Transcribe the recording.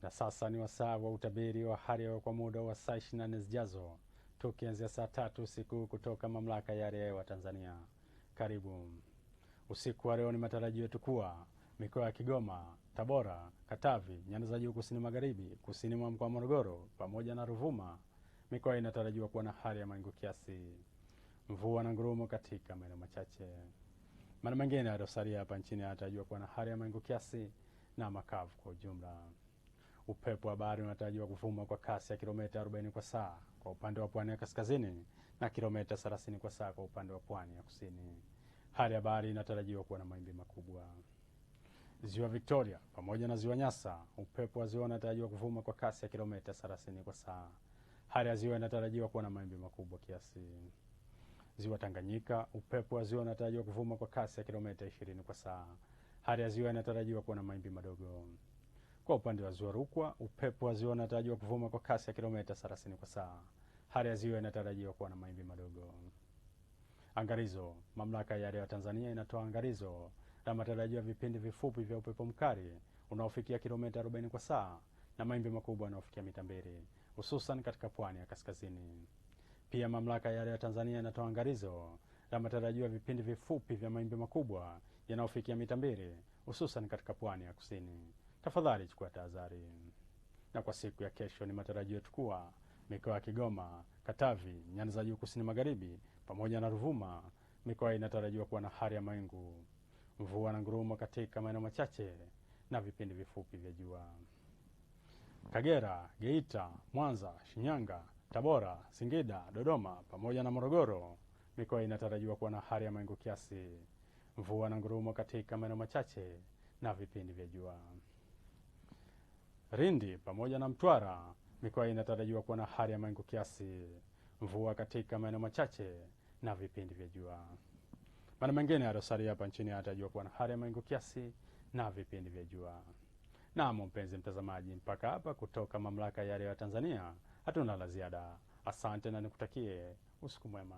Na sasa ni wasaa wa utabiri wa hali ya hewa kwa muda wa saa 24 zijazo, tukianzia saa 3 usiku kutoka Mamlaka ya Hali ya Hewa Tanzania. Karibu. Usiku wa leo ni matarajio yetu kuwa mikoa ya Kigoma, Tabora, Katavi, nyanda za juu kusini magharibi, kusini mwa mkoa wa Morogoro pamoja na Ruvuma, mikoa inatarajiwa kuwa na hali ya mawingu kiasi, mvua na ngurumo katika maeneo machache. Maeneo mengine yaliyosalia hapa nchini yanatarajiwa kuwa na hali ya mawingu kiasi na makavu kwa ujumla. Upepo wa bahari unatarajiwa kuvuma kwa kasi ya kilomita 40 kwa saa kwa upande wa pwani ya kaskazini na kilomita 30 kwa saa kwa upande wa pwani ya kusini. Hali ya bahari inatarajiwa kuwa na mawimbi makubwa. Ziwa Victoria pamoja na Ziwa Nyasa, upepo wa ziwa unatarajiwa kuvuma kwa kasi ya kilomita 30 kwa saa. Hali ya ziwa inatarajiwa kuwa na mawimbi makubwa kiasi. Ziwa Tanganyika, upepo wa ziwa unatarajiwa kuvuma kwa kasi ya kilomita 20 kwa saa. Hali ya ziwa inatarajiwa kuwa na mawimbi madogo. Kwa upande wa Ziwa Rukwa, upepo wa ziwa unatarajiwa kuvuma kwa kasi ya kilomita 30 kwa saa. Hali ya ziwa inatarajiwa kuwa na mawimbi madogo. Angalizo, Mamlaka ya Hali ya Hewa Tanzania inatoa angalizo la matarajio ya vipindi vifupi vya upepo mkali unaofikia kilomita 40 kwa saa na mawimbi makubwa yanayofikia mita 2, hususan katika pwani ya kaskazini. Pia Mamlaka ya Hali ya Hewa Tanzania inatoa angalizo la matarajio ya vipindi vifupi vya mawimbi makubwa yanayofikia mita 2, hususan katika pwani ya kusini. Tafadhali chukua tahadhari. Na kwa siku ya kesho ni matarajio yetu kuwa mikoa ya Kigoma, Katavi, nyanda za juu kusini magharibi pamoja na Ruvuma, mikoa inatarajiwa kuwa na hali ya mawingu, mvua na ngurumo katika maeneo machache na vipindi vifupi vya jua. Kagera, Geita, Mwanza, Shinyanga, Tabora, Singida, Dodoma pamoja na Morogoro, mikoa inatarajiwa kuwa na hali ya mawingu kiasi, mvua na ngurumo katika maeneo machache na vipindi vya jua. Lindi pamoja na Mtwara, mikoa inatarajiwa kuwa na hali ya mawingu kiasi, mvua katika maeneo machache na vipindi vya jua. Maeneo mengine yaliyosalia hapa nchini yanatarajiwa kuwa na hali ya mawingu kiasi na vipindi vya jua. Naam, mpenzi mtazamaji, mpaka hapa kutoka Mamlaka ya Hali ya Hewa Tanzania hatuna la ziada. Asante na nikutakie usiku mwema.